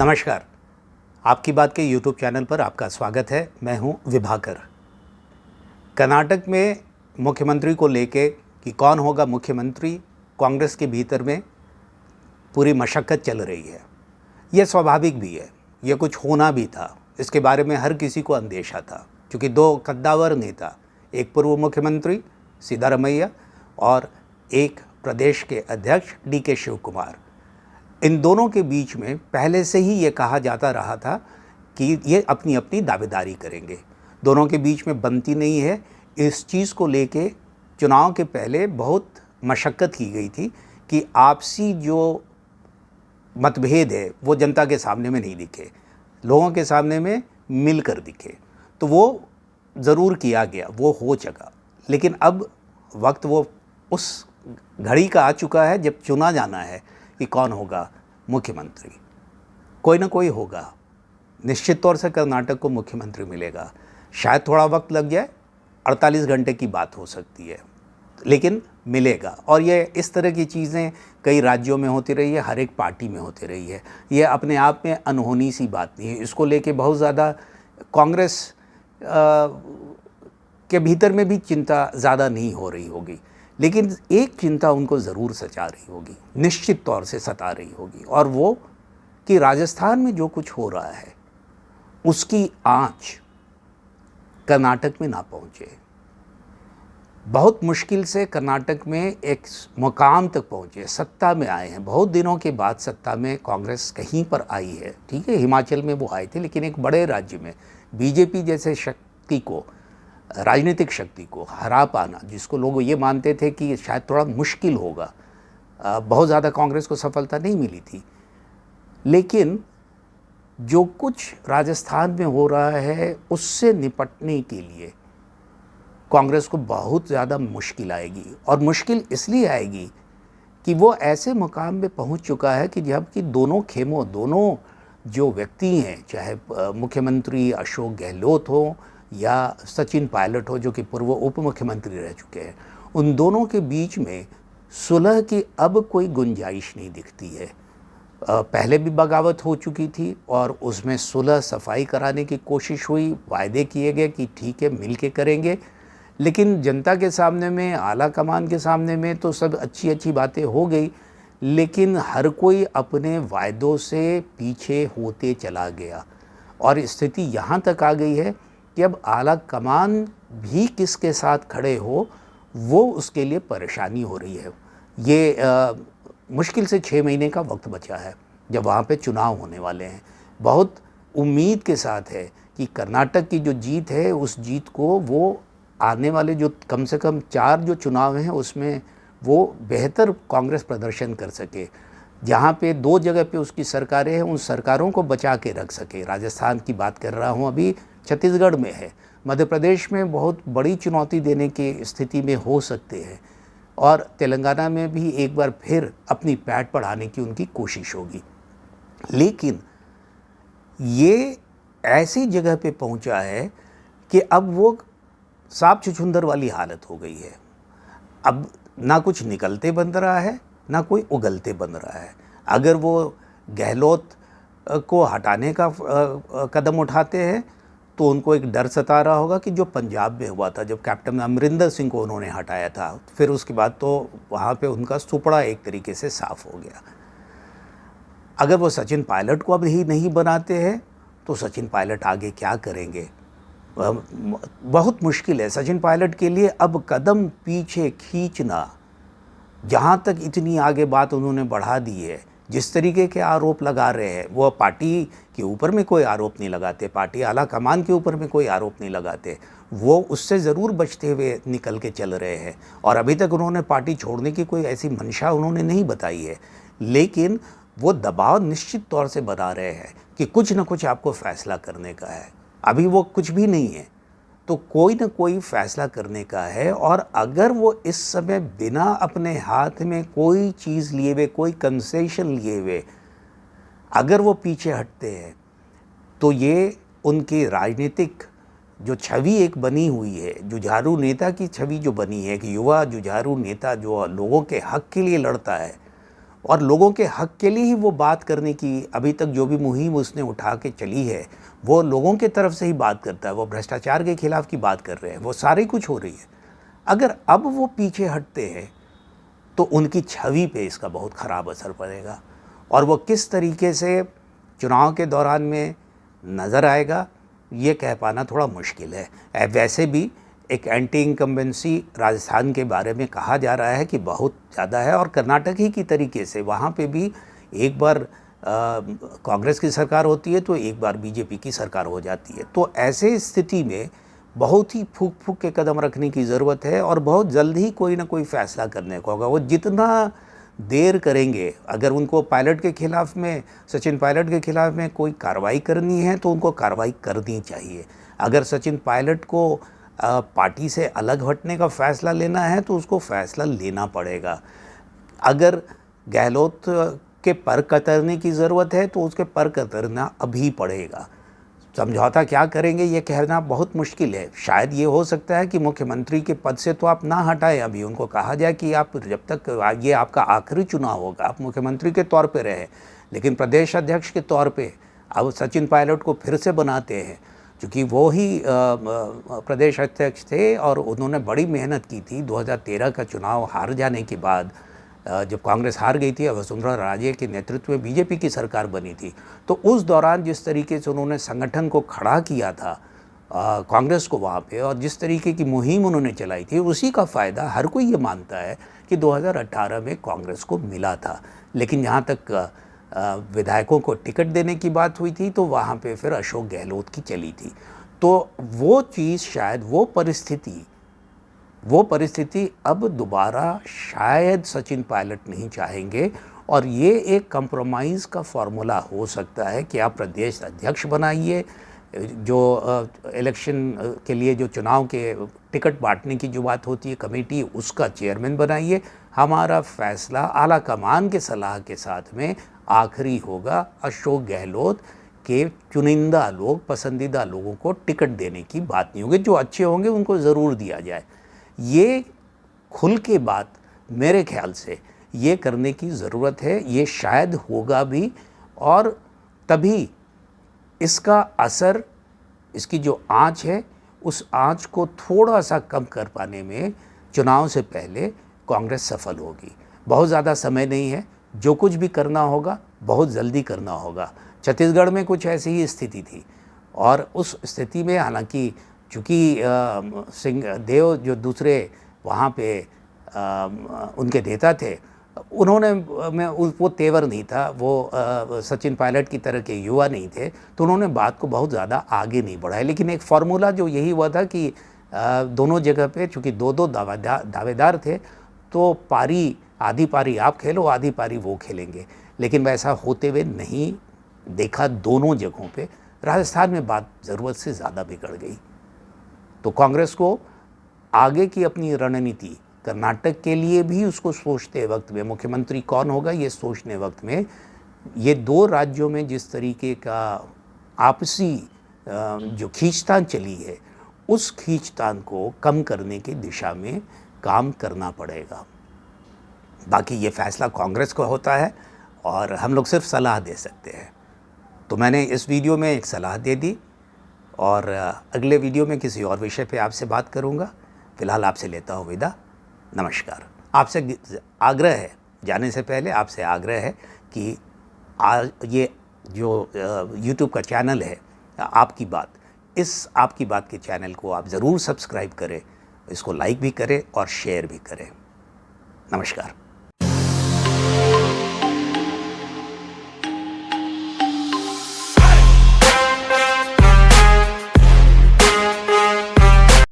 नमस्कार। आपकी बात के यूट्यूब चैनल पर आपका स्वागत है। मैं हूं विभाकर। कर्नाटक में मुख्यमंत्री को लेके कि कौन होगा मुख्यमंत्री, कांग्रेस के भीतर में पूरी मशक्कत चल रही है। यह स्वाभाविक भी है, यह कुछ होना भी था। इसके बारे में हर किसी को अंदेशा था, क्योंकि दो कद्दावर नेता, एक पूर्व मुख्यमंत्री सिद्धारमैया और एक प्रदेश के अध्यक्ष DK शिव कुमार, इन दोनों के बीच में पहले से ही ये कहा जाता रहा था कि ये अपनी अपनी दावेदारी करेंगे। दोनों के बीच में बनती नहीं है। इस चीज़ को लेके चुनाव के पहले बहुत मशक्क़त की गई थी कि आपसी जो मतभेद है वो जनता के सामने में नहीं दिखे, लोगों के सामने में मिलकर दिखे। तो वो ज़रूर किया गया, वो हो चुका। लेकिन अब वक्त वो उस घड़ी का आ चुका है जब चुना जाना है कि कौन होगा मुख्यमंत्री। कोई ना कोई होगा, निश्चित तौर से कर्नाटक को मुख्यमंत्री मिलेगा। शायद थोड़ा वक्त लग जाए, 48 घंटे की बात हो सकती है, लेकिन मिलेगा। और ये इस तरह की चीज़ें कई राज्यों में होती रही है, हर एक पार्टी में होती रही है। ये अपने आप में अनहोनी सी बात नहीं है। इसको लेके बहुत ज़्यादा कांग्रेस के भीतर में भी चिंता ज़्यादा नहीं हो रही होगी, लेकिन एक चिंता उनको ज़रूर सता रही होगी, निश्चित तौर से सता रही होगी, और वो कि राजस्थान में जो कुछ हो रहा है उसकी आँच कर्नाटक में ना पहुँचे। बहुत मुश्किल से कर्नाटक में एक मुकाम तक पहुँचे, सत्ता में आए हैं। बहुत दिनों के बाद सत्ता में कांग्रेस कहीं पर आई है। ठीक है, हिमाचल में वो आए थे, लेकिन एक बड़े राज्य में बीजेपी जैसे शक्ति को, राजनीतिक शक्ति को हरा पाना, जिसको लोग ये मानते थे कि शायद थोड़ा मुश्किल होगा, बहुत ज़्यादा कांग्रेस को सफलता नहीं मिली थी। लेकिन जो कुछ राजस्थान में हो रहा है उससे निपटने के लिए कांग्रेस को बहुत ज़्यादा मुश्किल आएगी। और मुश्किल इसलिए आएगी कि वो ऐसे मुकाम में पहुंच चुका है कि जबकि दोनों खेमों, दोनों जो व्यक्ति हैं, चाहे मुख्यमंत्री अशोक गहलोत हो या सचिन पायलट हो जो कि पूर्व उप मुख्यमंत्री रह चुके हैं, उन दोनों के बीच में सुलह की अब कोई गुंजाइश नहीं दिखती है। पहले भी बगावत हो चुकी थी और उसमें सुलह सफाई कराने की कोशिश हुई, वायदे किए गए कि ठीक है मिल के करेंगे, लेकिन जनता के सामने में, आला कमान के सामने में तो सब अच्छी अच्छी बातें हो गई, लेकिन हर कोई अपने वायदों से पीछे होते चला गया। और स्थिति यहाँ तक आ गई है कि अब आला कमान भी किसके साथ खड़े हो वो उसके लिए परेशानी हो रही है। ये मुश्किल से 6 महीने का वक्त बचा है जब वहाँ पे चुनाव होने वाले हैं। बहुत उम्मीद के साथ है कि कर्नाटक की जो जीत है उस जीत को वो आने वाले जो कम से कम 4 जो चुनाव हैं उसमें वो बेहतर कांग्रेस प्रदर्शन कर सके। जहाँ पे 2 जगह पे उसकी सरकारें हैं, उन सरकारों को बचा के रख सके। राजस्थान की बात कर रहा हूँ, अभी छत्तीसगढ़ में है, मध्य प्रदेश में बहुत बड़ी चुनौती देने की स्थिति में हो सकते हैं, और तेलंगाना में भी एक बार फिर अपनी पैठ बढ़ाने की उनकी कोशिश होगी। लेकिन ये ऐसी जगह पे पहुंचा है कि अब वो सांप छुछुंदर वाली हालत हो गई है। अब ना कुछ निकलते बन रहा है, ना कोई उगलते बन रहा है। अगर वो गहलोत को हटाने का कदम उठाते हैं तो उनको एक डर सता रहा होगा कि जो पंजाब में हुआ था, जब कैप्टन अमरिंदर सिंह को उन्होंने हटाया था, फिर उसके बाद तो वहाँ पे उनका सुपड़ा एक तरीके से साफ हो गया। अगर वो सचिन पायलट को अब ही नहीं बनाते हैं तो सचिन पायलट आगे क्या करेंगे, बहुत मुश्किल है सचिन पायलट के लिए अब कदम पीछे खींचना। जहाँ तक इतनी आगे बात उन्होंने बढ़ा दी है, जिस तरीके के आरोप लगा रहे हैं, वो पार्टी के ऊपर में कोई आरोप नहीं लगाते, पार्टी आला कमान के ऊपर में कोई आरोप नहीं लगाते, वो उससे ज़रूर बचते हुए निकल के चल रहे हैं। और अभी तक उन्होंने पार्टी छोड़ने की कोई ऐसी मंशा उन्होंने नहीं बताई है, लेकिन वो दबाव निश्चित तौर से बना रहे हैं कि कुछ न कुछ आपको फ़ैसला करने का है। अभी वो कुछ भी नहीं है तो कोई ना कोई फ़ैसला करने का है। और अगर वो इस समय बिना अपने हाथ में कोई चीज़ लिए हुए, कोई कंसेशन लिए हुए अगर वो पीछे हटते हैं तो ये उनकी राजनीतिक जो छवि एक बनी हुई है, जुझारू नेता की छवि जो बनी है कि युवा जुझारू नेता जो लोगों के हक के लिए लड़ता है, और लोगों के हक के लिए ही वो बात करने की अभी तक जो भी मुहिम उसने उठा के चली है वो लोगों के तरफ से ही बात करता है। वो भ्रष्टाचार के खिलाफ की बात कर रहे हैं, वो सारी कुछ हो रही है। अगर अब वो पीछे हटते हैं तो उनकी छवि पे इसका बहुत ख़राब असर पड़ेगा और वो किस तरीके से चुनाव के दौरान में नज़र आएगा ये कह पाना थोड़ा मुश्किल है। वैसे भी एक एंटी इनकम्बेंसी राजस्थान के बारे में कहा जा रहा है कि बहुत ज़्यादा है और कर्नाटक ही की तरीके से वहाँ पे भी एक बार कांग्रेस की सरकार होती है तो एक बार बीजेपी की सरकार हो जाती है। तो ऐसे स्थिति में बहुत ही फूक फूक के कदम रखने की ज़रूरत है और बहुत जल्द ही कोई ना कोई फ़ैसला करने को होगा। वो जितना देर करेंगे, अगर उनको पायलट के ख़िलाफ़ में, सचिन पायलट के ख़िलाफ़ में कोई कार्रवाई करनी है तो उनको कार्रवाई करनी चाहिए। अगर सचिन पायलट को पार्टी से अलग हटने का फ़ैसला लेना है तो उसको फ़ैसला लेना पड़ेगा। अगर गहलोत के पर कतरने की ज़रूरत है तो उसके पर कतरना अभी पड़ेगा। समझौता क्या करेंगे ये कहना बहुत मुश्किल है। शायद ये हो सकता है कि मुख्यमंत्री के पद से तो आप ना हटाएं, अभी उनको कहा जाए कि आप जब तक ये आपका आखिरी चुनाव होगा आप मुख्यमंत्री के तौर पे रहे, लेकिन प्रदेश अध्यक्ष के तौर पे अब सचिन पायलट को फिर से बनाते हैं क्योंकि वो ही प्रदेश अध्यक्ष थे और उन्होंने बड़ी मेहनत की थी। 2013 का चुनाव हार जाने के बाद जब कांग्रेस हार गई थी, वसुंधरा राजे के नेतृत्व में बीजेपी की सरकार बनी थी, तो उस दौरान जिस तरीके से उन्होंने संगठन को खड़ा किया था कांग्रेस को वहाँ पे और जिस तरीके की मुहिम उन्होंने चलाई थी उसी का फ़ायदा हर कोई ये मानता है कि 2018 में कांग्रेस को मिला था। लेकिन जहाँ तक विधायकों को टिकट देने की बात हुई थी तो वहाँ पे फिर अशोक गहलोत की चली थी। तो वो चीज़ शायद वो परिस्थिति अब दोबारा शायद सचिन पायलट नहीं चाहेंगे और ये एक कंप्रोमाइज़ का फॉर्मूला हो सकता है कि आप प्रदेश अध्यक्ष बनाइए, जो इलेक्शन के लिए जो चुनाव के टिकट बांटने की जो बात होती है कमेटी उसका चेयरमैन बनाइए, हमारा फैसला आला कमान के सलाह के साथ में आखिरी होगा, अशोक गहलोत के चुनिंदा लोग, पसंदीदा लोगों को टिकट देने की बात नहीं होगी, जो अच्छे होंगे उनको ज़रूर दिया जाए। ये खुल के बात मेरे ख्याल से ये करने की ज़रूरत है, ये शायद होगा भी और तभी इसका असर, इसकी जो आँच है उस आँच को थोड़ा सा कम कर पाने में चुनाव से पहले कांग्रेस सफल होगी। बहुत ज़्यादा समय नहीं है, जो कुछ भी करना होगा बहुत जल्दी करना होगा। छत्तीसगढ़ में कुछ ऐसी ही स्थिति थी और उस स्थिति में हालांकि चूँकि सिंहदेव जो दूसरे वहाँ पे उनके नेता थे उन्होंने वो तेवर नहीं था, वो सचिन पायलट की तरह के युवा नहीं थे, तो उन्होंने बात को बहुत ज़्यादा आगे नहीं बढ़ाया। लेकिन एक फार्मूला जो यही हुआ था कि दोनों जगह पे चूँकि दो दावेदार थे तो पारी, आधी पारी आप खेलो आधी पारी वो खेलेंगे, लेकिन वैसा होते हुए नहीं देखा दोनों जगहों पे। राजस्थान में बात ज़रूरत से ज़्यादा बिगड़ गई। तो कांग्रेस को आगे की अपनी रणनीति कर्नाटक के लिए भी उसको सोचते वक्त में, मुख्यमंत्री कौन होगा ये सोचने वक्त में, ये दो राज्यों में जिस तरीके का आपसी जो खींचतान चली है उस खींचतान को कम करने की दिशा में काम करना पड़ेगा। बाकी ये फैसला कांग्रेस का होता है और हम लोग सिर्फ सलाह दे सकते हैं। तो मैंने इस वीडियो में एक सलाह दे दी और अगले वीडियो में किसी और विषय पे आपसे बात करूँगा। फ़िलहाल आपसे लेता हूँ विदा। नमस्कार। आपसे आग्रह है, जाने से पहले आपसे आग्रह है कि ये जो YouTube का चैनल है आपकी बात, इस आपकी बात के चैनल को आप ज़रूर सब्सक्राइब करें, इसको लाइक भी करें और शेयर भी करें। नमस्कार।